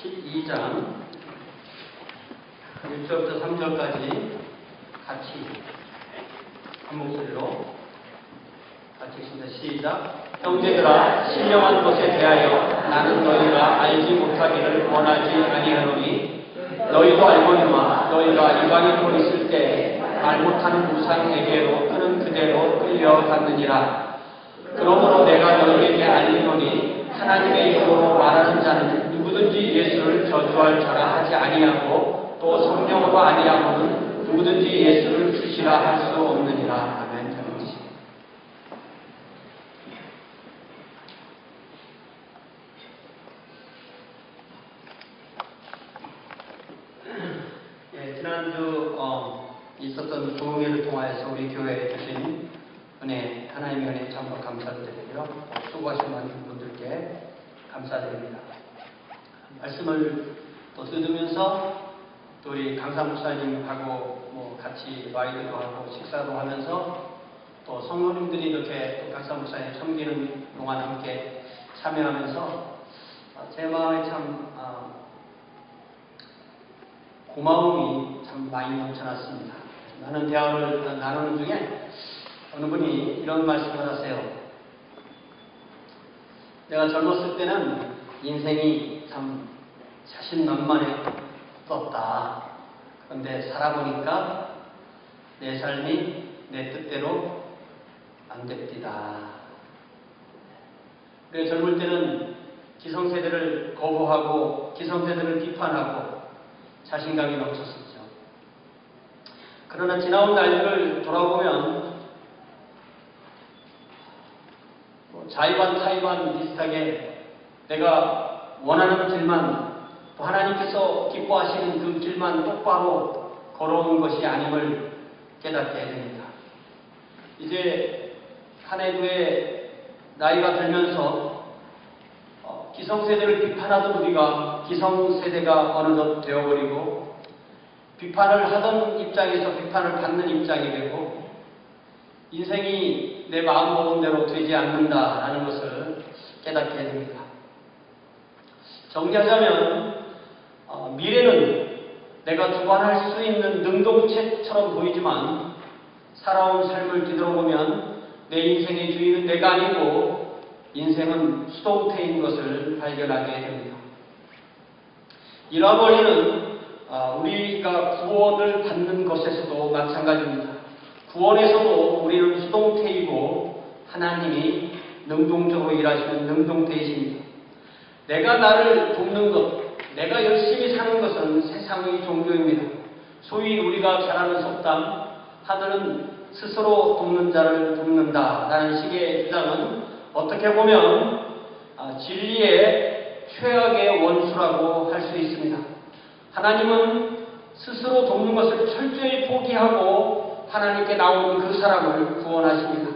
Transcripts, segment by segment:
12장 1절부터 3절까지 같이 한 목소리로 같이 읽습니다. 시작. 형제들아, 신령한 것에 대하여 나는 너희가 알지 못하기를 원하지 아니하노니 너희도 알거니와 너희가 이방인으로 있을 때 말 못하는 우상에게로 끄는 그대로 끌려갔느니라. 그러므로 내가 너희에게 알리노니 하나님의 이름으로 말하는 자는 누구든지 예수를 저주할 자라 하지 아니하고 또 성령으로 아니하고는 누구든지 예수를 주시라 할 수 없느니라. 아멘. 지난주 있었던 부흥회를 통하여서 우리 교회에 주신 은혜, 하나님의 은혜 참으로 감사드리고요. 수고하신 많은 분들께 감사드립니다. 말씀을 또 들으면서 또 우리 강사 목사님하고 같이 와이드도 하고 식사도 하면서 또 성도님들이 이렇게 또 강사 목사님 섬기는 동안 함께 참여하면서 제 마음에 참 고마움이 참 많이 넘쳐났습니다. 많은 대화를 나누는 중에 어느 분이 이런 말씀을 하세요. 내가 젊었을 때는 인생이 참 자신만만했었다. 그런데 살아보니까 내 삶이 내 뜻대로 안 됩디다. 그래 젊을 때는 기성세대를 거부하고 기성세대를 비판하고 자신감이 넘쳤었죠. 그러나 지나온 날들을 돌아보면 자의반 타의반 비슷하게 내가 원하는 길만 또 하나님께서 기뻐하시는 그 길만 똑바로 걸어온 것이 아님을 깨닫게 됩니다. 이제 한 해도에 나이가 들면서 기성세대를 비판하던 우리가 기성세대가 어느덧 되어버리고 비판을 하던 입장에서 비판을 받는 입장이 되고 인생이 내 마음 먹은 대로 되지 않는다라는 것을 깨닫게 됩니다. 정리하자면 미래는 내가 주관할 수 있는 능동체처럼 보이지만 살아온 삶을 뒤돌아보면 내 인생의 주인은 내가 아니고 인생은 수동태인 것을 발견하게 됩니다. 잃어버리는 우리가 구원을 받는 것에서도 마찬가지입니다. 구원에서도 우리는 수동태이고 하나님이 능동적으로 일하시는 능동태이십니다. 내가 나를 돕는 것, 내가 열심히 사는 것은 세상의 종교입니다. 소위 우리가 잘 아는 속담, 하늘은 스스로 돕는 자를 돕는다 라는 식의 주장은 어떻게 보면 진리의 최악의 원수라고 할 수 있습니다. 하나님은 스스로 돕는 것을 철저히 포기하고 하나님께 나오는 그 사람을 구원하십니다.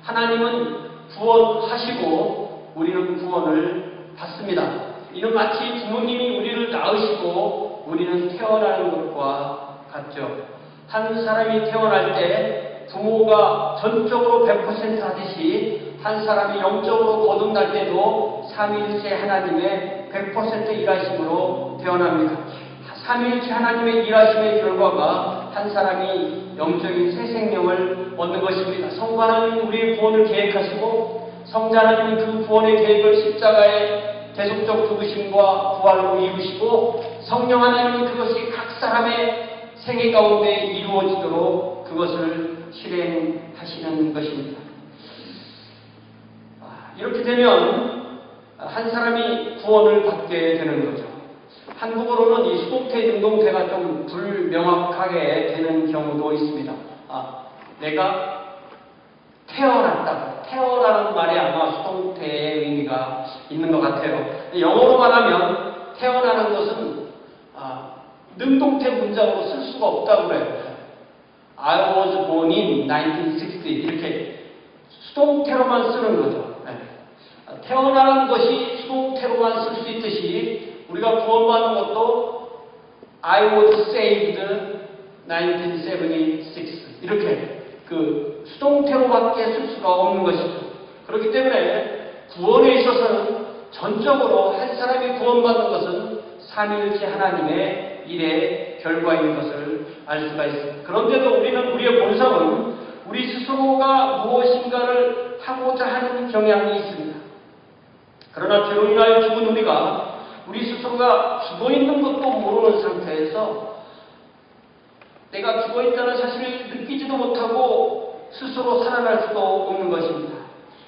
하나님은 구원하시고 우리는 구원을 받습니다. 이는 마치 부모님이 우리를 낳으시고 우리는 태어나는 것과 같죠. 한 사람이 태어날 때 부모가 전적으로 100% 하듯이 한 사람이 영적으로 거듭날 때도 삼위일체 하나님의 100% 일하심으로 태어납니다. 삼위일체 하나님의 일하심의 결과가 한 사람이 영적인 새 생명을 얻는 것입니다. 성부 하나님은 우리의 구원을 계획하시고 성자 하나님은 그 구원의 계획을 십자가의 대속적 죽으심과 부활로 이루시고 성령 하나님은 그것이 각 사람의 생애 가운데 이루어지도록 그것을 실행하시는 것입니다. 이렇게 되면 한 사람이 구원을 받게 되는 거죠. 한국어로는 이 수동태, 능동태가 좀 불명확하게 되는 경우도 있습니다. 내가 태어났다. 태어나는 말에 아마 수동태의 의미가 있는 것 같아요. 영어로 말하면 태어나는 것은 능동태 문장으로 쓸 수가 없다고 그래요. I was born in 1960 이렇게 수동태로만 쓰는 거죠. 태어나는 것이 수동태로만 쓸 수 있듯이 우리가 구원받는 것도 I was saved 1976 이렇게 그 수동태로밖에 쓸 수가 없는 것이죠. 그렇기 때문에 구원에 있어서는 전적으로 한 사람이 구원받는 것은 삼위일체 하나님의 일의 결과인 것을 알 수가 있습니다. 그런데도 우리는 우리의 본성은 우리 스스로가 무엇인가를 하고자 하는 경향이 있습니다. 그러나 죄로 인하여 죽은 우리가 우리 스스로가 죽어있는 것도 모르는 상태에서 내가 죽어있다는 사실을 느끼지도 못하고 스스로 살아날 수도 없는 것입니다.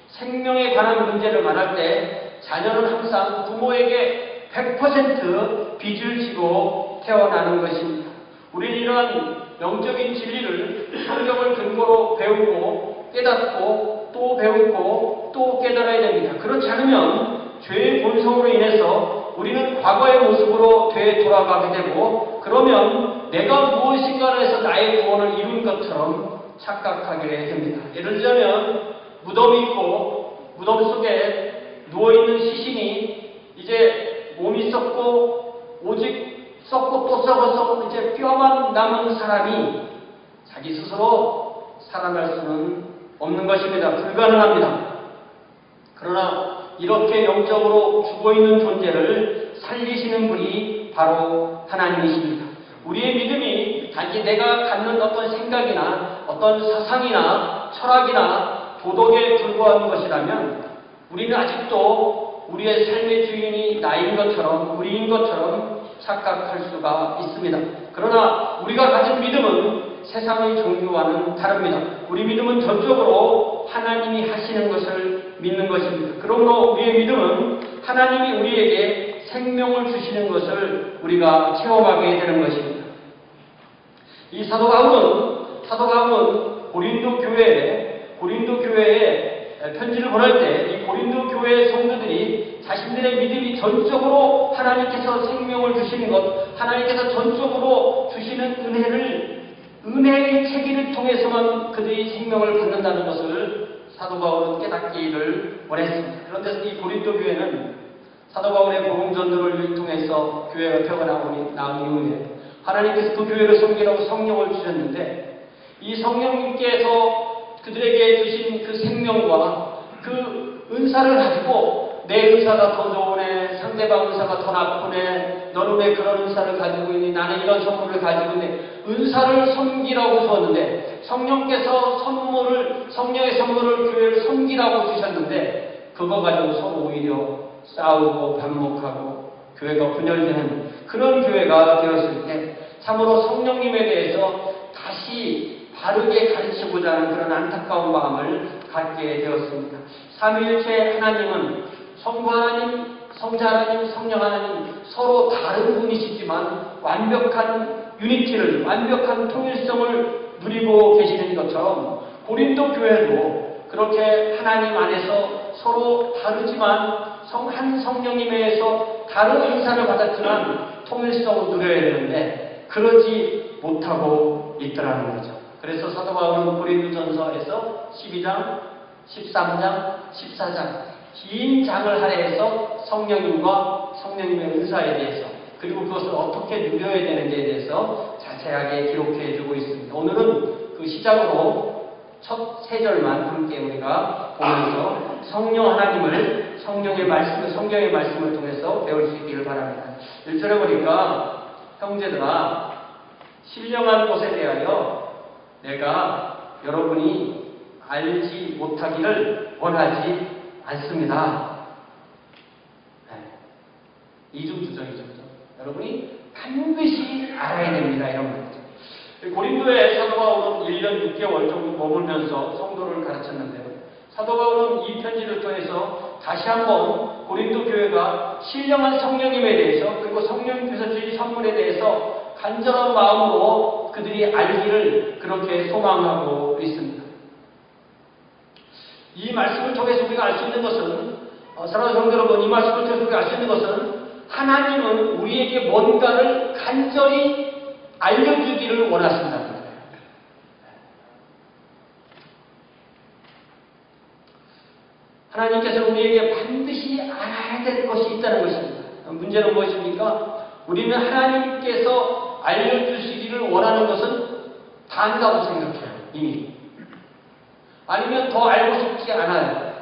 생명에 관한 문제를 말할 때 자녀는 항상 부모에게 100% 빚을 지고 태어나는 것입니다. 우리는 이러한 영적인 진리를 성경을 근거로 배우고 깨닫고 또 배우고 또 깨달아야 됩니다. 그렇지 않으면 죄의 본성으로 인해서 우리는 과거의 모습으로 되돌아가게 되고, 그러면 내가 무엇인가를 해서 나의 구원을 이룬 것처럼 착각하게 됩니다. 예를 들자면 무덤이 있고 무덤 속에 누워있는 시신이 이제 몸이 썩고 오직 썩고 또 썩어서 이제 뼈만 남은 사람이 자기 스스로 살아날 수는 없는 것입니다. 불가능합니다. 그러나 이렇게 영적으로 죽어있는 존재를 살리시는 분이 바로 하나님이십니다. 우리의 믿음이 단지 내가 갖는 어떤 생각이나 어떤 사상이나 철학이나 도덕에 불과한 것이라면 우리는 아직도 우리의 삶의 주인이 나인 것처럼, 우리인 것처럼 착각할 수가 있습니다. 그러나 우리가 가진 믿음은 세상의 종교와는 다릅니다. 우리 믿음은 전적으로 하나님이 하시는 것을 믿는 것입니다. 그러므로 우리의 믿음은 하나님이 우리에게 생명을 주시는 것을 우리가 체험하게 되는 것입니다. 이 사도 바울은 고린도 교회에 편지를 보낼 때 이 고린도 교회의 성도들이 자신들의 믿음이 전적으로 하나님께서 생명을 주시는 것, 하나님께서 전적으로 주시는 은혜의 체계를 통해서만 그들이 생명을 받는다는 것을 사도 바울은 깨닫기를 원했습니다. 그런데 이 고린도 교회는 사도 바울의 복음 전도를 통해서 교회가 펴어나온 이후에 하나님께서 그 교회를 섬기라고 성령을 주셨는데, 이 성령님께서 그들에게 주신 그 생명과 그 은사를 가지고 내 은사가 더 좋으네, 상대방 은사가 더 나쁘네, 너는 왜 그런 은사를 가지고 있니, 나는 이런 선물을 가지고 있네, 은사를 섬기라고 주었는데, 성령께서 성령의 선물을 교회를 섬기라고 주셨는데, 그거 가지고 서로 오히려 싸우고 반목하고 교회가 분열되는 그런 교회가 되었을 때 참으로 성령님에 대해서 다시 바르게 가르치고자 하는 그런 안타까운 마음을 갖게 되었습니다. 삼위일체 하나님은 성부 하나님, 성자 하나님, 성령 하나님 서로 다른 분이시지만 완벽한 유니티를, 완벽한 통일성을 누리고 계시는 것처럼 고린도 교회도 그렇게 하나님 안에서 서로 다르지만 한 성령님에서 다른 은사를 받았지만 통일성을 누려야 되는데 그러지 못하고 있더라는 거죠. 그래서 사도 바울은 고린도전서에서 12장, 13장, 14장 긴 장을 할애해서 성령님과 성령님의 은사에 대해서, 그리고 그것을 어떻게 누려야 되는지에 대해서 자세하게 기록해 주고 있습니다. 오늘은 그 시작으로 첫 세 절만 함께 우리가 보면서 성령 하나님을 성경의 말씀을 통해서 배울 수 있기를 바랍니다. 1절에 보니까 형제들아, 신령한 것에 대하여 내가 여러분이 알지 못하기를 원하지 않습니다. 이중주죠. 여러분이 반드시 알아야 됩니다. 이런 말이죠. 고린도에 사도 바울은 1년 6개월 정도 머물면서 성도를 가르쳤는데요. 사도 바울은 이 편지를 통해서 다시 한번 고린도 교회가 신령한 성령님에 대해서, 그리고 성령님께서 주신 선물에 대해서 간절한 마음으로 그들이 알기를 그렇게 소망하고 있습니다. 이 말씀을 통해서 우리가 알 수 있는 것은, 사랑하는 성도 여러분, 이 말씀을 통해서 우리가 알 수 있는 것은 하나님은 우리에게 뭔가를 간절히 알려주기를 원하신다는 거예요. 하나님께서 우리에게 반드시 알아야 될 것이 있다는 것입니다. 문제는 무엇입니까? 우리는 하나님께서 알려주시기를 원하는 것은 다 안다고 생각해요. 이미. 아니면 더 알고 싶지 않아요.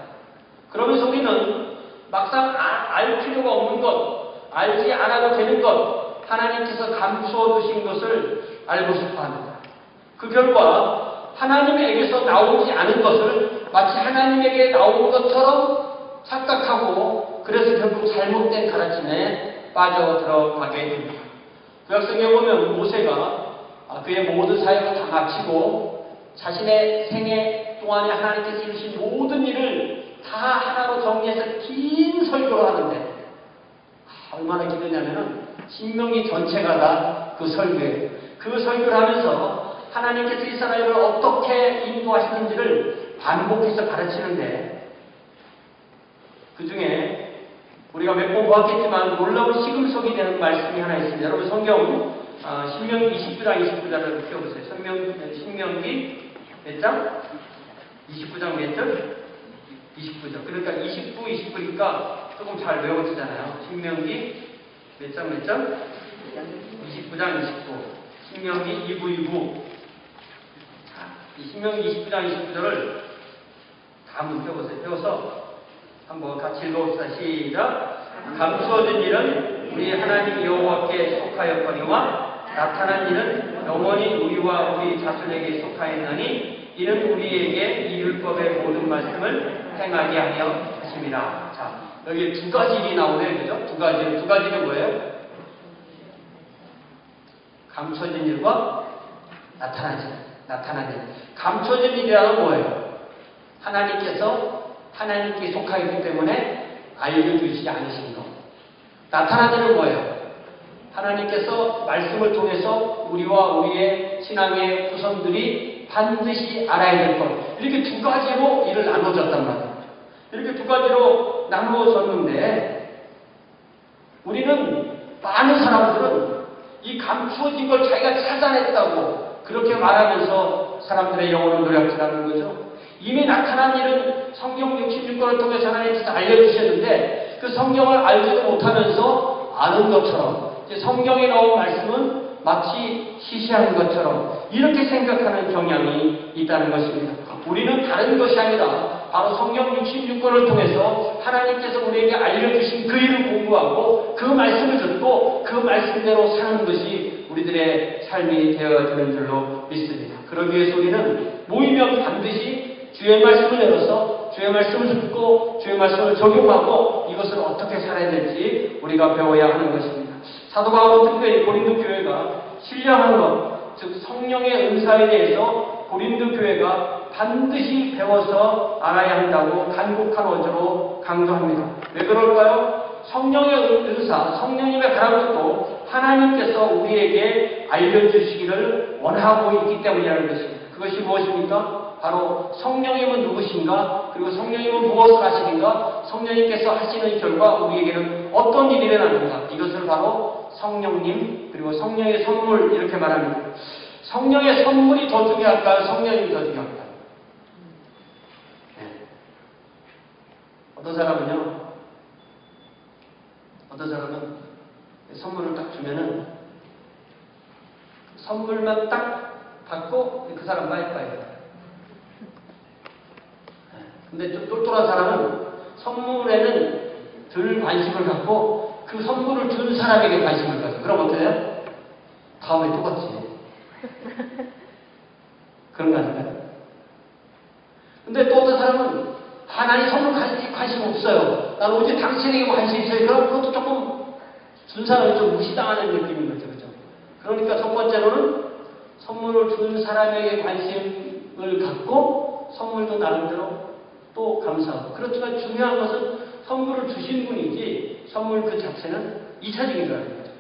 그러면서 우리는 막상 알 필요가 없는 것, 알지 않아도 되는 것, 하나님께서 감추어 두신 것을 알고 싶어 합니다. 그 결과 하나님에게서 나오지 않은 것을 마치 하나님에게 나온 것처럼 착각하고 그래서 결국 잘못된 가르침에 빠져들어가게 됩니다. 구약성경에 보면 모세가 그의 모든 사역을 다 마치고 자신의 생애 동안에 하나님께서 이루신 모든 일을 다 하나로 정리해서 긴 설교를 하는데 얼마나 길었냐면은 신명기 전체가 다 그 설교예요. 그 설교를 하면서 하나님께서 이스라엘을 어떻게 인도하시는지를 반복해서 가르치는데 그 중에 우리가 몇 번 보았겠지만 놀라운 시금석이 되는 말씀이 하나 있습니다. 여러분 성경 신명기 29장 29절을 펴보세요. 신명기 몇 장? 29장 몇 절? 29절. 그러니까 29, 29니까 조금 잘 외워지잖아요. 신명기 몇 장 몇 절? 29장 29. 신명기 2부 2부. 자, 이 신명기 29장 29절을 다 한번 펴보세요. 펴서 한번 같이 읽어봅시다. 시작. 감추어진 일은 우리 하나님 여호와께 속하였거니와 나타난 일은 영원히 우리와 우리 자손에게 속하였나니 이는 우리에게 이 율법의 모든 말씀을 행하게 하려 하심이라. 자, 여기 두 가지 일이 나오네요. 그죠? 두 가지는 뭐예요? 감춰진 일과 나타난 일. 감춰진 일이라는 뭐예요? 하나님께 속하기 때문에 알려주시지 않으신 것. 나타난 일은 뭐예요? 하나님께서 말씀을 통해서 우리와 우리의 신앙의 후손들이 반드시 알아야 될 것. 이렇게 두 가지로 일을 나눠졌단 말이에요. 이렇게 두 가지로 나누어졌는데 우리는 많은 사람들은 이 감추어진 걸 자기가 찾아냈다고 그렇게 말하면서 사람들의 영혼을 노력하는 거죠. 이미 나타난 일은 성경 66권을 통해서 하나님께서 알려주셨는데 그 성경을 알지도 못하면서 아는 것처럼 성경에 나온 말씀은 마치 시시한 것처럼 이렇게 생각하는 경향이 있다는 것입니다. 우리는 다른 것이 아니라 바로 성경 66권을 통해서 하나님께서 우리에게 알려주신 그 일을 공부하고 그 말씀을 듣고 그 말씀대로 사는 것이 우리들의 삶이 되어야 되는 줄로 믿습니다. 그러기 위해서 우리는 모이면 반드시 주의 말씀을 내려서 주의 말씀을 듣고 주의 말씀을 적용하고 이것을 어떻게 살아야 될지 우리가 배워야 하는 것입니다. 사도 바울은 특별히 고린도 교회가 신령한 것, 즉 성령의 은사에 대해서 고린도 교회가 반드시 배워서 알아야 한다고 간곡한 어조로 강조합니다. 왜 그럴까요? 성령의 은사, 성령님의 가라것도 하나님께서 우리에게 알려주시기를 원하고 있기 때문이라는 것입니다. 그것이 무엇입니까? 바로 성령님은 누구신가? 그리고 성령님은 무엇을 하시는가? 성령님께서 하시는 결과 우리에게는 어떤 일이 일어나는가? 이것을 바로 성령님 그리고 성령의 선물 이렇게 말합니다. 성령의 선물이 더 중요할까요? 성령님이 더 중요할까요? 네. 어떤 사람은 선물을 딱 주면은 선물만 딱 받고 그 사람 빠이빠이. 근데 좀 똘똘한 사람은 선물에는 덜 관심을 갖고 그 선물을 준 사람에게 관심을 가져. 그럼 어때요? 다음에 똑같지. 그런 거 아닌가요? 근데 또 어떤 사람은 난 이 선물 관심 없어요. 난 오직 당신에게 관심 있어요. 그럼 그것도 조금 준 사람이 좀 무시당하는 느낌인 거죠. 그죠? 그러니까 첫 번째로는 선물을 준 사람에게 관심을 갖고 선물도 나름대로 또 감사하고. 그렇지만 중요한 것은 선물을 주신 분이지 선물 그 자체는 2차적인 거라는 거죠.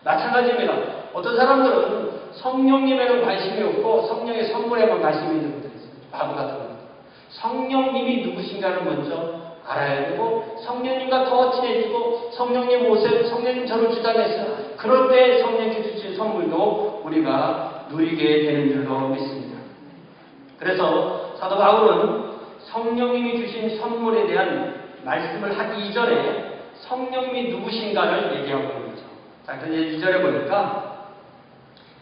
마찬가지입니다. 어떤 사람들은 성령님에는 관심이 없고 성령의 선물에만 관심이 있는 분들이 있어요. 바보 같은 거. 성령님이 누구신가를 먼저 알아야 되고 성령님과 더 친해지고 성령님 모습, 성령님 저를 주장했어요. 그럴 때 성령님께 주신 선물도 우리가 누리게 되는 줄로 믿습니다. 그래서 사도 바울은 성령님이 주신 선물에 대한 말씀을 하기 이전에 성령님이 누구신가를 얘기하고 있는 거죠. 자, 그런데 2절에 보니까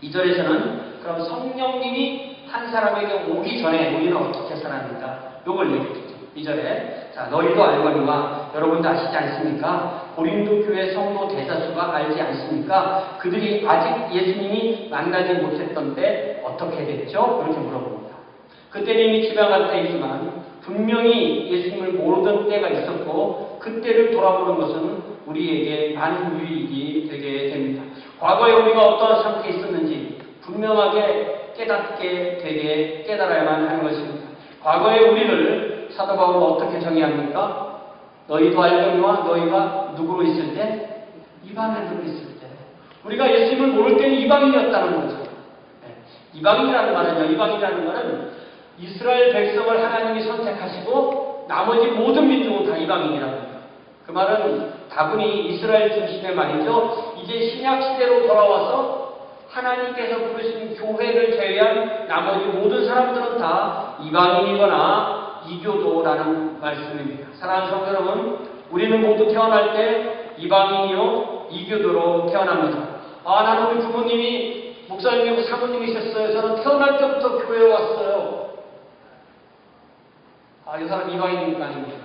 2절에서는 그럼 성령님이 한 사람에게 오기 전에 우리는 어떻게 살았는가? 이걸 얘기했죠. 2절에 자 너희도 알거니와 여러분도 아시지 않습니까? 고린도 교회 성도 대다수가 알지 않습니까? 그들이 아직 예수님이 만나지 못했던 때 어떻게 됐죠? 그렇게 물어봅니다. 그때는 이미 지나갈 때이지만 분명히 예수님을 모르던 때가 있었고 그때를 돌아보는 것은 우리에게 많은 유익이 되게 됩니다. 과거에 우리가 어떠한 상태에 있었는지 분명하게 깨닫게 되게 깨달아야만 하는 것입니다. 과거에 우리를 사도 바울은 어떻게 정의합니까? 너희도 알거니와 너희가 누구로 있을 때? 이방인으로 있을 때. 우리가 예수님을 모를 때는 이방인이었다는 거죠. 이방인이라는 말은 이스라엘 백성을 하나님이 선택하시고 나머지 모든 민족은 다 이방인이라는 거예요. 그 말은 다분히 이스라엘 중심의 말이죠. 이제 신약 시대로 돌아와서 하나님께서 부르신 교회를 제외한 나머지 모든 사람들은 다 이방인이거나 이교도라는 말씀입니다. 사랑하는 성도 여러분, 우리는 모두 태어날 때 이방인이요 이교도로 태어납니다. 나는 우리 부모님이 목사님이고 사모님이셨어요. 저는 태어날 때부터 교회에 왔어요. 이 사람 이방인입니까? 아닙니까?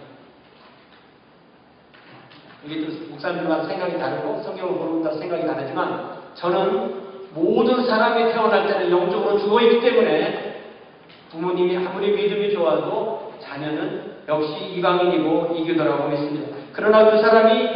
이게 또 목사님들마다 생각이 다르고 성경을 보는다 생각이 다르지만 저는 모든 사람이 태어날 때는 영적으로 죽어있기 때문에 부모님이 아무리 믿음이 좋아도 자녀는 역시 이방인이고 이교도라고 믿습니다. 그러나 그 사람이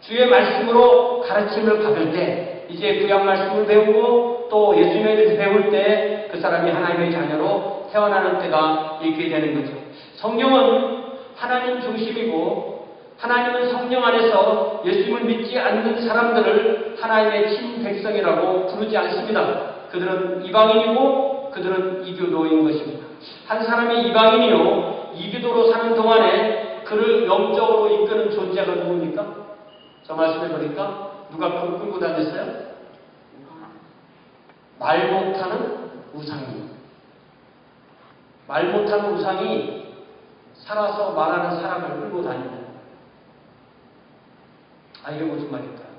주의 말씀으로 가르침을 받을 때 이제 구약 말씀을 배우고 또 예수님에 대해서 배울 때 그 사람이 하나님의 자녀로 태어나는 때가 있게 되는 거죠. 성경은 하나님 중심이고 하나님은 성령 안에서 예수님을 믿지 않는 사람들을 하나님의 친백성이라고 부르지 않습니다. 그들은 이방인이고 그들은 이교도인 것입니다. 한 사람이 이방인이요 이교도로 사는 동안에 그를 영적으로 이끄는 존재가 누굽니까? 저 말씀해 보니까 누가 그를 끌고 다녔어요? 말 못하는 우상이. 말 못하는 우상이 살아서 말하는 사람을 끌고 다닙니다. 이게 무슨 말일까요?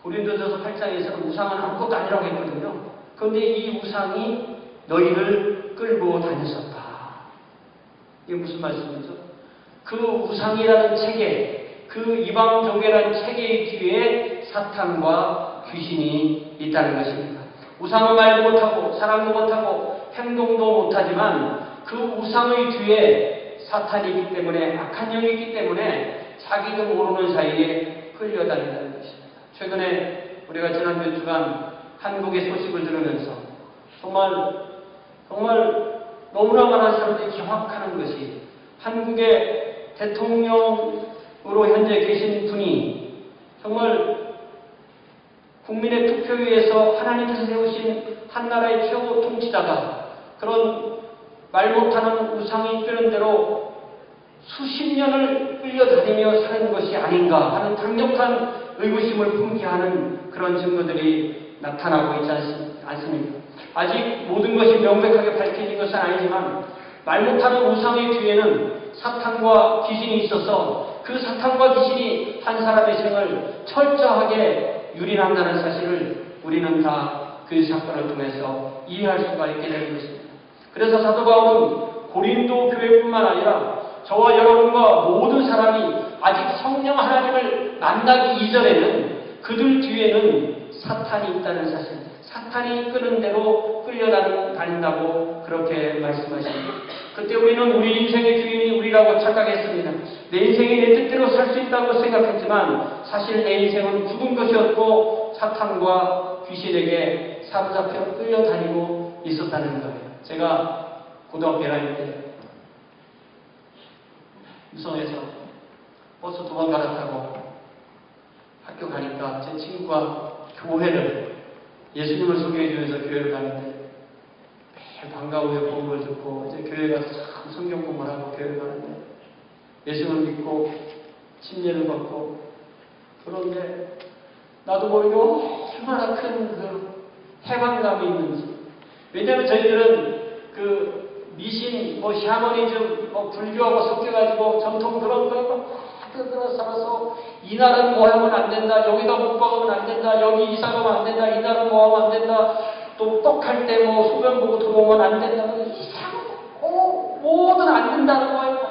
고린도전서 8장에서는 우상은 아무것도 아니라고 했거든요. 그런데 이 우상이 너희를 끌고 다녔었다. 이게 무슨 말씀이죠? 그 우상이라는 체계, 그 이방종교라는 체계의 뒤에 사탄과 귀신이 있다는 것입니다. 우상은 말도 못하고 사랑도 못하고 행동도 못하지만 그 우상의 뒤에 사탄이 있기 때문에 악한 영이 있기 때문에 자기도 모르는 사이에 끌려다닌다는 것입니다. 최근에 우리가 지난 몇 주간 한국의 소식을 들으면서 정말 너무나 많은 사람들이 경악하는 것이 한국의 대통령으로 현재 계신 분이 정말 국민의 투표위에서 하나님께서 세우신 한 나라의 최고 통치자가 그런 말 못하는 우상이 이끄는 대로 수십 년을 끌려다니며 사는 것이 아닌가 하는 강력한 의구심을 품게 하는 그런 증거들이 나타나고 있지 않습니까? 아직 모든 것이 명백하게 밝혀진 것은 아니지만 말 못하는 우상의 뒤에는 사탄과 귀신이 있어서 그 사탄과 귀신이 한 사람의 생을 철저하게 유린한다는 사실을 우리는 다 그 사건을 통해서 이해할 수가 있게 되는 것입니다. 그래서 사도 바울은 고린도 교회뿐만 아니라 저와 여러분과 모든 사람이 아직 성령 하나님을 만나기 이전에는 그들 뒤에는 사탄이 있다는 사실, 사탄이 이끄는 대로 끌려다닌다고 그렇게 말씀하십니다. 그때 우리는 우리 인생의 주인이 우리라고 착각했습니다. 내 인생이 내 뜻대로 살 수 있다고 생각했지만 사실 내 인생은 죽은 것이었고 사탄과 귀신에게 사로잡혀 끌려다니고 있었다는 거예요. 제가 고등학교 1학년 때 유성에서 버스 2번 갈아타고 학교 가니까 제 친구가 교회를 예수님을 소개해 주면서 교회를 가는데 매일 반가워요 복음을 듣고 이제 교회 가서 참 성경 공부를 하고 교회를 가는데 예수님을 믿고 침례를 받고 그런데 나도 모르게 얼마나 큰 그 해방감이 있는지. 왜냐하면 저희들은 그 미신, 샤머니즘, 불교하고 섞여가지고 전통 그런 거 뜯어 살아서 이날은 뭐 하면 안 된다, 여기다 못 박으면 안 된다, 여기 이사 가면 안 된다, 이날은 뭐 하면 안 된다, 또 떡할 때 소변 보고 들어오면 안 된다, 이상하고 뭐든 안 된다는 거에 막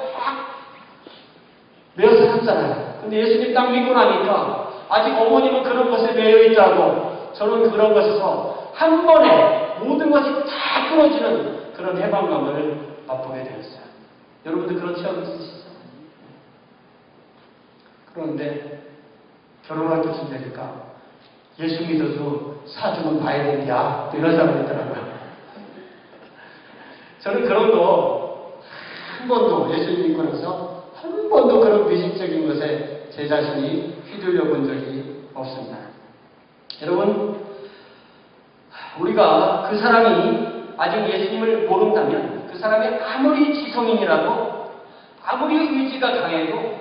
매여서 샀잖아요. 근데 예수님 딱 믿고 나니까 아직 어머님은 그런 것에 매여 있다고 저는 그런 것에서 한 번에 모든 것이 다 끊어지는 그런 해방감을 맛보게 되었어요. 여러분들 그런 체험 있으시죠? 그런데 결혼할 때쯤 되니까 예수 믿어도 사주는 봐야 된다. 이런 사람이 있더라고요. 저는 그런 거 한 번도 예수 믿고 나서 한 번도 그런 미신적인 것에 제 자신이 휘둘려 본 적이 없습니다. 여러분, 우리가 그 사람이 아직 예수님을 모른다면 그 사람이 아무리 지성인이라도 아무리 의지가 강해도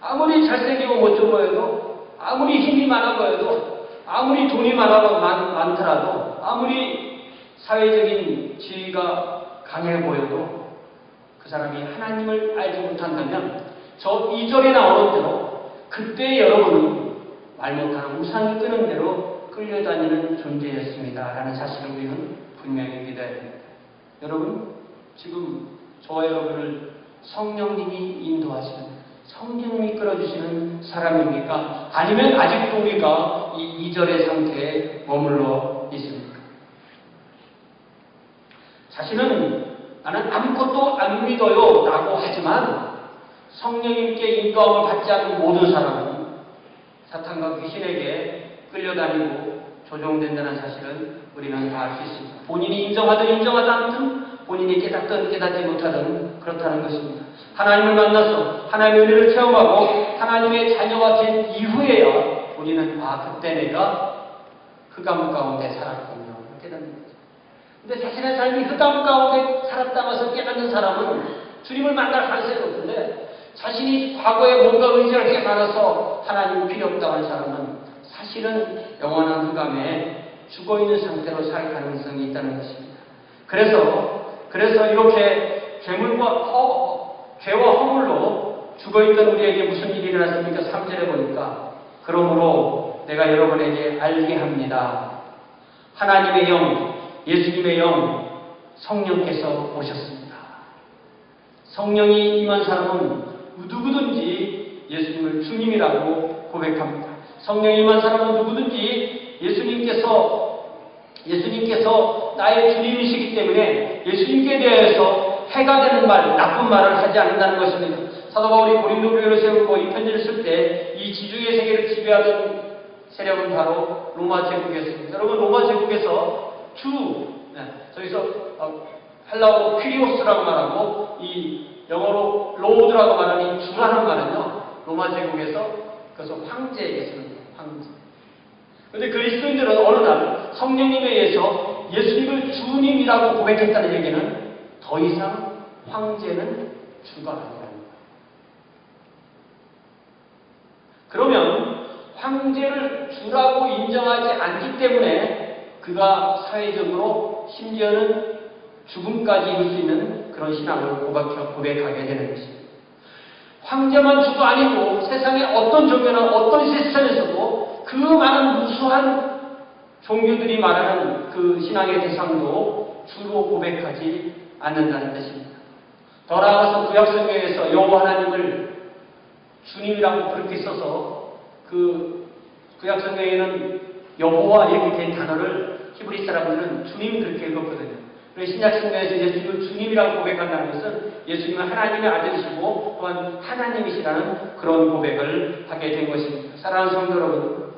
아무리 잘생기고 멋져 보여도 아무리 힘이 많아 보여도 아무리 돈이 많더라도 아무리 사회적인 지위가 강해 보여도 그 사람이 하나님을 알지 못한다면 저 2절에 나오는 대로 그때 여러분은 말 못하는 우상이 끄는 대로 끌려다니는 존재였습니다. 라는 사실을 우리는 분명히 믿어야 됩니다. 여러분, 지금 저와 여러분을 성령님이 인도하시는, 성령님이 끌어주시는 사람입니까? 아니면 아직도 우리가 이 2절의 상태에 머물러 있습니까? 자신은 나는 아무것도 안 믿어요 라고 하지만 성령님께 인도함을 받지 않는 모든 사람은 사탄과 귀신에게 끌려다니고 조종된다는 사실은 우리는 다 알 수 있습니다. 본인이 인정하든 인정하지 않든 본인이 깨닫든 깨닫지 못하든 그렇다는 것입니다. 하나님을 만나서 하나님의 은혜를 체험하고 하나님의 자녀가 된 이후에야 본인은 그때 내가 흑암 가운데 살았군요 깨닫는 거죠. 근데 자신의 삶이 흑암 가운데 살았다고 해서 깨닫는 사람은 주님을 만날 가능성이 높은데 자신이 과거에 뭔가 의지할 게 많아서 하나님 필요 없다고 하는 사람은 사실은 영원한 흑암에 죽어있는 상태로 살 가능성이 있다는 것입니다. 그래서 이렇게 죄와 허물로 죽어있던 우리에게 무슨 일이 일어났습니까? 3절에 보니까 그러므로 내가 여러분에게 알게 합니다. 하나님의 영, 예수님의 영, 성령께서 오셨습니다. 성령이 임한 사람은 누구든지 예수님을 주님이라고 고백합니다. 성령이 임한 사람은 누구든지 예수님께서 나의 주님이시기 때문에 예수님께 대해서 해가 되는 말, 나쁜 말을 하지 않는다는 것입니다. 사도 바울이 고린도 교회를 세우고 이 편지를 쓸 때 이 지중해 세계를 지배하던 세력은 바로 로마 제국이었습니다. 여러분, 로마 제국에서 저기서 헬라어로 퀴리오스라고 말하고 이 영어로 로드라고 말하는 이 주라는 말은요, 로마 제국에서 그래서 황제에게 쓰는 거예요. 황제. 그런데 그리스도인들은 어느 날 성령님에 의해서 예수님을 주님이라고 고백했다는 얘기는 더 이상 황제는 주가 아니라는 거예요. 그러면 황제를 주라고 인정하지 않기 때문에 그가 사회적으로 심지어는 죽음까지 이룰 수 있는 그런 신앙을 고백하게 되는 것입니다. 황제만 주도 아니고 세상의 어떤 종교나 어떤 시스템에서도 그 많은 무수한 종교들이 말하는 그 신앙의 대상도 주로 고백하지 않는다는 뜻입니다. 더 나아가서 구약성경에서 여호와 하나님을 주님이라고 그렇게 써서 그 구약성경에는 여호와 얘기된 단어를 히브리 사람들은 주님 그렇게 읽었거든요. 그래서 신약성경에서 예수님을 주님이라고 고백한다는 것은 예수님은 하나님의 아들이시고 또한 하나님이시라는 그런 고백을 하게 된 것입니다. 사랑하는 성도 여러분,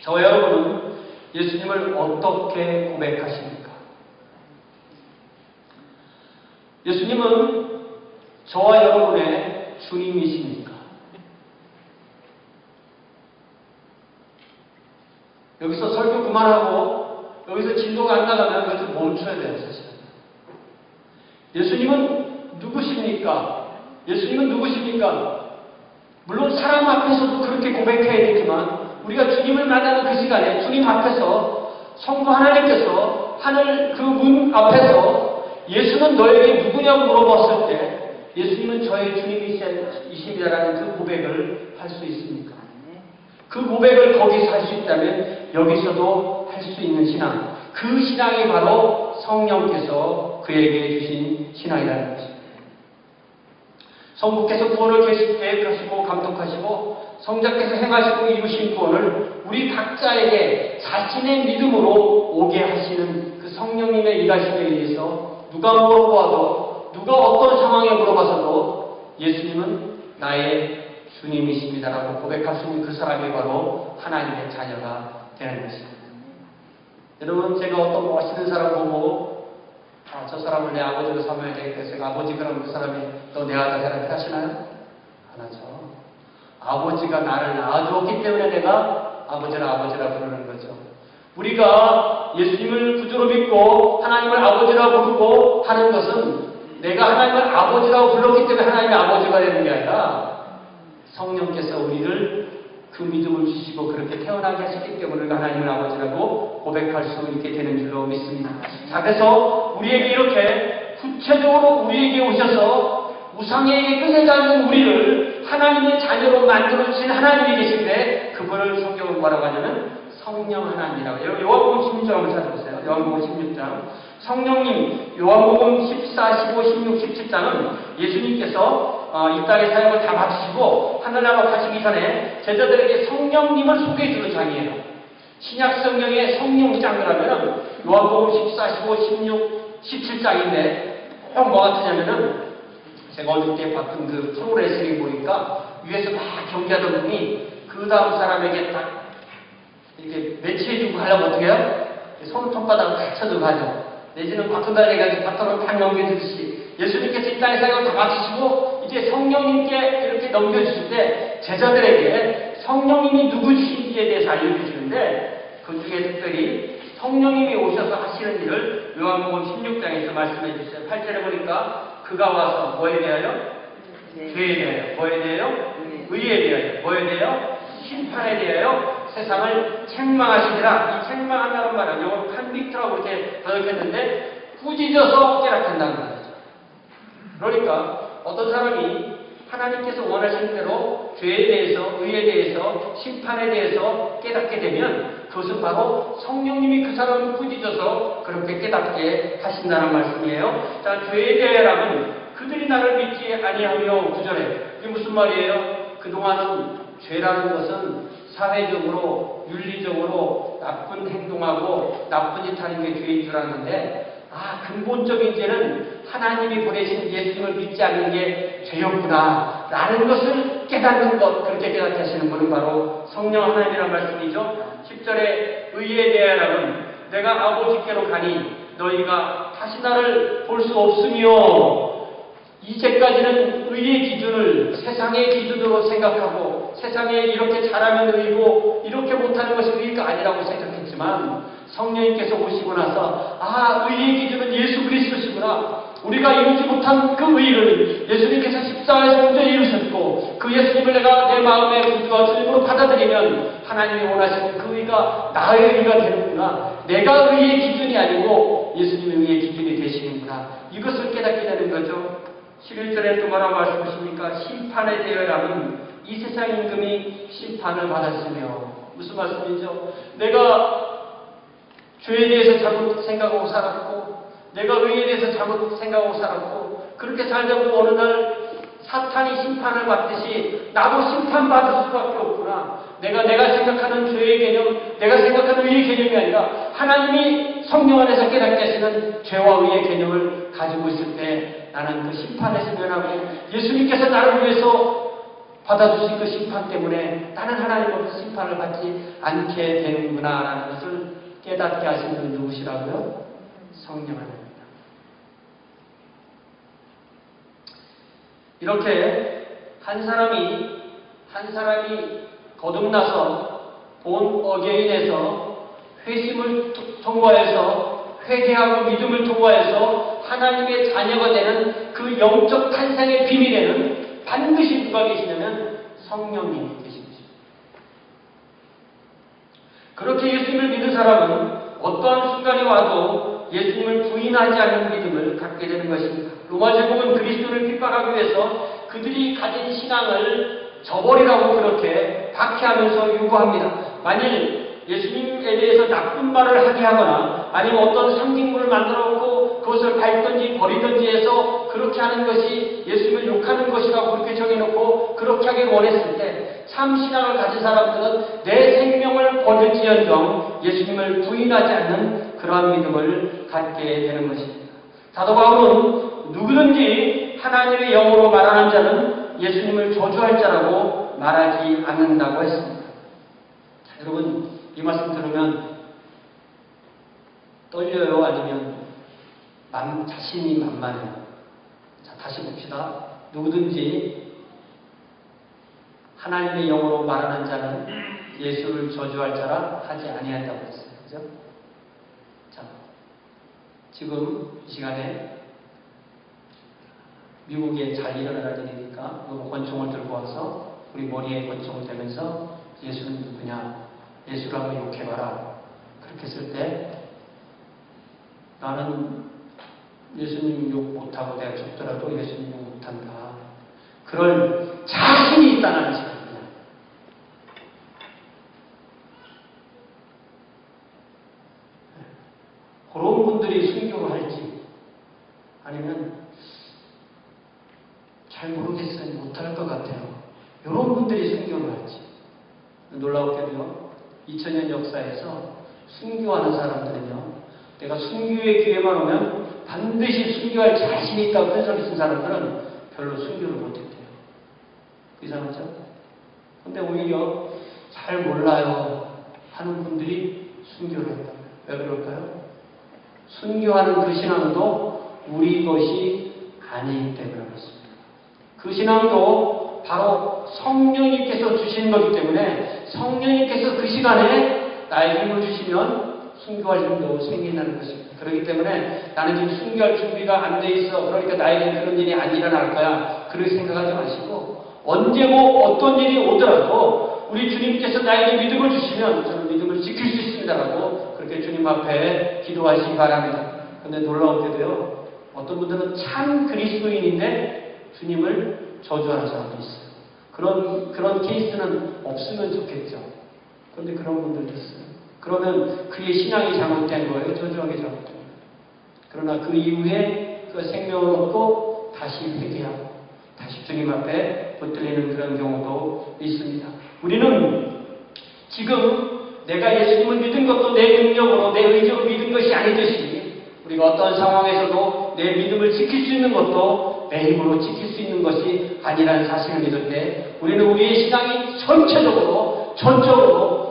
저와 여러분은 예수님을 어떻게 고백하십니까? 예수님은 저와 여러분의 주님이십니까? 여기서 설교 그만하고 여기서 진도가 안 나가면 여기서 멈춰야 돼요, 사실. 예수님은 누구십니까? 예수님은 누구십니까? 물론 사람 앞에서도 그렇게 고백해야 되지만 우리가 주님을 만나는 그 시간에 주님 앞에서 성부 하나님께서 하늘 그 문 앞에서 예수는 너에게 누구냐고 물어봤을 때 예수님은 저의 주님이십니다라는 그 고백을 할 수 있습니까? 그 고백을 거기서 할 수 있다면 여기서도 할 수 있는 신앙, 그 신앙이 바로 성령께서 그에게 주신 신앙이라는 것입니다. 성부께서 구원을 계획하시고 감독하시고 성자께서 행하시고 이루신 구원을 우리 각자에게 자신의 믿음으로 오게 하시는 그 성령님의 일하심에 의해서 누가 물어보아도 누가 어떤 상황에 물어봐서도 예수님은 나의 주님이십니다라고 고백할 수 있는 그 사람이 바로 하나님의 자녀가 되는 것입니다. 여러분, 제가 어떤 멋있는 사람 보고 저 사람을 내 아버지로 삼아야 되겠다. 제가 아버지 그러면 그 사람이 너 내 아들 이렇게 하시나요? 안 하죠. 아버지가 나를 낳아주었기 때문에 내가 아버지라 부르는 거죠. 우리가 예수님을 구주로 믿고 하나님을 아버지라고 부르고 하는 것은 내가 하나님을 아버지라고 불렀기 때문에 하나님의 아버지가 되는 게 아니라 성령께서 우리를 그 믿음을 주시고 그렇게 태어나게 하셨기 때문에 우리가 하나님을 아버지라고 고백할 수 있게 되는 줄로 믿습니다. 자, 그래서 우리에게 이렇게 구체적으로 우리에게 오셔서 우상에게 끌려가 있는 우리를 하나님의 자녀로 만들어주신 하나님이 계신데 그분을 성경은 뭐라고 하냐면 성령 하나님이라고. 요한복음 16장 한번 찾아보세요. 요한복음 16장. 성령님, 요한복음 14, 15, 16, 17장은 예수님께서 이 땅의 사역을 다 마치시고 하늘나라로 가시기 전에 제자들에게 성령님을 소개해 주는 장이에요. 신약 성경의 성령장을 하면 요한복음 14, 15, 16, 17장인데 꼭 뭐 같으냐면은 제가 어저께 봤던 그 프로레슬링 보니까 위에서 막 경기하던 분이 그 다음 사람에게 딱 이렇게 매치해주고 가려면 어떻게 해요? 손톱바닥을 탁 쳐주고 가죠. 내지는 바톤 달려가지고 바톤을 탁 넘겨주듯이 예수님께서 이 땅의 사역을 다 마치시고 이제 성령님께 이렇게 넘겨주실 때 제자들에게 성령님이 누구신지에 대해서 알려주시는데 그 중에 특별히 성령님이 오셔서 하시는 일을 요한복음 16장에서 말씀해 주세요. 8절에 보니까 그가 와서 뭐에 대하여? 죄에 대하여. 뭐에 대하여? 의에 대하여. 뭐에 대하여? 심판에 대하여 세상을 책망하시니라. 이 책망한다는 말은 영어로 컨빅트라고 이렇게 번역했는데 꾸짖어서 깨닫는다는 거죠. 그러니까 어떤 사람이 하나님께서 원하시는 대로 죄에 대해서, 의에 대해서, 심판에 대해서 깨닫게 되면 그것은 바로 성령님이 그 사람을 꾸짖어서 그렇게 깨닫게 하신다는 말씀이에요. 자, 죄에 대하여라면 그들이 나를 믿지 아니하며 구절해. 이게 무슨 말이에요? 그동안은 죄라는 것은 사회적으로, 윤리적으로 나쁜 행동하고 나쁜 짓 하는 게 죄인 줄 알았는데 근본적인 죄는 하나님이 보내신 예수님을 믿지 않는 게 죄였구나 라는 것을 깨닫는 것, 그렇게 깨닫게 하시는 분은 바로 성령 하나님이라는 말씀이죠. 10절에 의에 대하여는 내가 아버지께로 가니 너희가 다시 나를 볼 수 없으며 이제까지는 의의 기준을 세상의 기준으로 생각하고 세상에 이렇게 잘하면 의고 이렇게 못하는 것이 의가 아니라고 생각했지만 성령님께서 오시고 나서 의의 기준은 예수 그리스도시구나. 우리가 이루지 못한 그 의를 예수님께서 십자가에서 먼저 이루셨고 그 예수님을 내가 내 마음의 구주와 주님으로 받아들이면 하나님이 원하시는 그 의가 나의 의가 되는구나. 내가 의의 기준이 아니고 예수님의 의의 기준이 되시는구나. 이것을 깨닫게 되는 거죠. 11절에 또 뭐라고 말씀하십니까? 심판에 대하여라면 이 세상 임금이 심판을 받았으며 무슨 말씀이죠? 내가 죄에 대해서 잘못 생각하고 살았고 내가 의에 대해서 잘못 생각하고 살았고 그렇게 살다 보면 어느 날 사탄이 심판을 받듯이 나도 심판받을 수밖에 없구나. 내가 생각하는 죄의 개념, 내가 생각하는 의의 개념이 아니라 하나님이 성령 안에서 깨닫게 하시는 죄와 의의 개념을 가지고 있을 때 나는 그 심판에서 면하고 예수님께서 나를 위해서 받아주신 그 심판 때문에 나는 하나님으로부터 심판을 받지 않게 되는구나 라는 것을 깨닫게 하신 분은 누구시라고요? 성령 하나님입니다. 이렇게 한 사람이 거듭나서 본 어게인에서 회심을 통과해서 회개하고 믿음을 통과해서 하나님의 자녀가 되는 그 영적 탄생의 비밀에는 반드시 누가 계시냐면 성령님이 계신 것입니다. 그렇게 예수님을 믿는 사람은 어떠한 순간이 와도 예수님을 부인하지 않는 믿음을 갖게 되는 것입니다. 로마 제국은 그리스도를 핍박하기 위해서 그들이 가진 신앙을 저버리라고 그렇게 박해하면서 요구합니다. 만일 예수님에 대해서 나쁜 말을 하게 하거나 아니면 어떤 상징물을 만들어 놓고 그것을 밟든지 버리든지 해서 그렇게 하는 것이 예수님을 욕하는 것이라고 그렇게 정해놓고 그렇게 하기를 원했을 때 참 신앙을 가진 사람들은 내 생명을 버릴지언정 예수님을 부인하지 않는 그러한 믿음을 갖게 되는 것입니다. 사도 바울은 누구든지 하나님의 영으로 말하는 자는 예수님을 저주할 자라고 말하지 않는다고 했습니다. 자, 여러분 이 말씀 들으면 떨려요? 아니면 자신이 만만해요? 자, 다시 봅시다. 누구든지 하나님의 영으로 말하는 자는 예수를 저주할 자라 하지 아니한다고 했어요. 그죠? 자, 지금 이 시간에 미국에 잘 일어나는 일이니까 권총을 들고 와서 우리 머리에 권총을 대면서 예수는 누구냐? 예수를 한번 욕해봐라. 그렇게 했을 때 나는 예수님 욕 못하고 내가 죽더라도 예수님 욕 못한다. 그럴 자신이 있다는 시간이야. 그런 분들이 순교를 할지 아니면 잘 모르겠어요. 못할 것 같아요. 이런 분들이 순교를 할지. 놀라웠게도요. 2000년 역사에서 순교하는 사람들은요. 내가 순교의 기회만 오면 반드시 순교할 자신이 있다고 편지를 쓴 사람들은 별로 순교를 못했대요. 이상하죠? 근데 오히려 잘 몰라요 하는 분들이 순교를 했다. 왜 그럴까요? 순교하는 그 신앙도 우리 것이 아니기 때문에 그렇습니다. 그 신앙도 바로 성령님께서 주시는 거기 때문에 성령님께서 그 시간에 나에게 힘을 주시면 순교할 힘도 생긴다는 것입니다. 그렇기 때문에 나는 지금 순교할 준비가 안 돼 있어. 그러니까 나에게 그런 일이 안 일어날 거야. 그렇게 생각하지 마시고 언제고 어떤 일이 오더라도 우리 주님께서 나에게 믿음을 주시면 저는 믿음을 지킬 수 있습니다라고 그렇게 주님 앞에 기도하시기 바랍니다. 그런데 놀라운데도요. 어떤 분들은 참 그리스도인인데 주님을 저주하는 사람도 있어요. 그런 케이스는 없으면 좋겠죠. 그런데 그런 분들도 있어요. 그러면 그의 신앙이 잘못된 거예요. 저주하게 잘못된 거예요. 그러나 그 이후에 그 생명을 얻고 다시 회개하고 다시 주님 앞에 붙들리는 그런 경우도 있습니다. 우리는 지금 내가 예수님을 믿은 것도 내 능력으로 내 의지로 믿은 것이 아니듯이 우리가 어떤 상황에서도 내 믿음을 지킬 수 있는 것도 내 힘으로 지킬 수 있는 것이 아니라는 사실을 믿을 때 우리는 우리의 신앙이 전적으로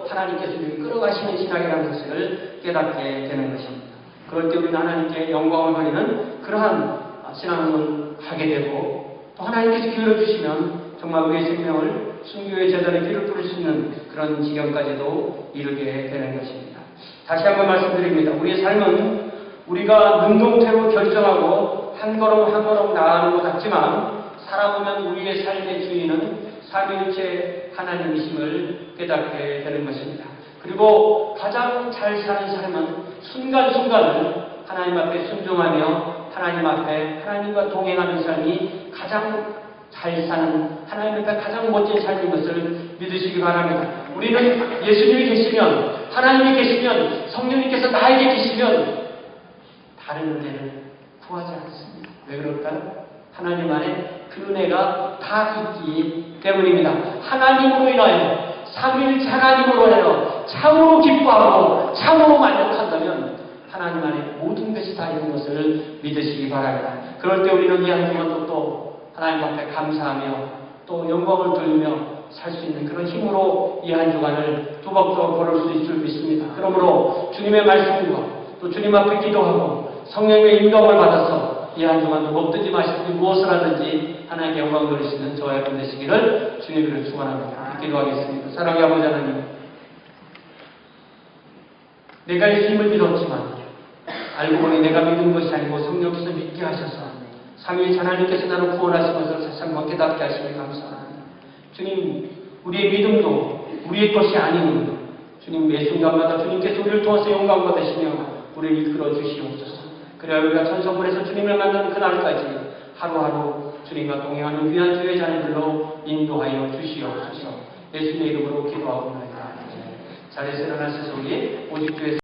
하나님께서 우리를 끌어가시는 신앙이라는 사실을 깨닫게 되는 것입니다. 그럴 때 우리는 하나님께 영광을 돌리는 그러한 신앙을 하게 되고 또 하나님께서 기회를 주시면 정말 우리의 생명을 순교의 제단에 피를 뿌릴 수 있는 그런 지경까지도 이르게 되는 것입니다. 다시 한번 말씀드립니다. 우리의 삶은 우리가 능동태로 결정하고 한 걸음 한 걸음 나아가는 것 같지만 살아보면 우리의 삶의 주인은 삼위일체 하나님이심을 깨닫게 되는 것입니다. 그리고 가장 잘 사는 삶은 순간순간을 하나님 앞에 순종하며 하나님 앞에 하나님과 동행하는 삶이 가장 잘 사는 하나님 앞에 가장 멋진 삶인 것을 믿으시기 바랍니다. 우리는 예수님이 계시면 하나님이 계시면 성령님께서 나에게 계시면 다른 은혜를 구하지 않습니다. 왜 그럴까요? 하나님 안에 그 은혜가 다 있기 때문입니다. 하나님으로 인하여 삼위일체 하나님으로 인하여 참으로 기뻐하고 참으로 만족한다면 하나님 안에 모든 것이 다 있는 것을 믿으시기 바랍니다. 그럴 때 우리는 이 한 주간도 또 하나님 앞에 감사하며 또 영광을 돌리며 살 수 있는 그런 힘으로 이 한 주간을 두벅두벅 걸을 수 있을 줄 믿습니다. 그러므로 주님의 말씀과 또 주님 앞에 기도하고 성령의 인도함을 받아서 이 한 주간도 먹든지 마시든지 무엇을 하든지 하나님께 영광 돌리시는 저와 여러분 되시기를 주님으로 축원합니다. 기도하겠습니다. 사랑의 아버지 하나님, 내가 예수님을 믿었지만 알고 보니 내가 믿은 것이 아니고 성령께서 믿게 하셔서 삼위일체 하나님께서 나를 구원하신 것을 다시 한번 깨닫게 하시니 감사합니다. 주님, 우리의 믿음도 우리의 것이 아닌 주님 매 순간마다 주님께서 우리를 통해서 영광 받으시며 우리를 이끌어 주시옵소서. 그래야 우리가 천성불에서 주님을 만나는 그날까지 하루하루 주님과 동행하는 귀한 주의 자녀들로 인도하여 주시옵소서. 예수님의 이름으로 기도하옵나이다. 자리에서 일어나셔서 우리 오직 주의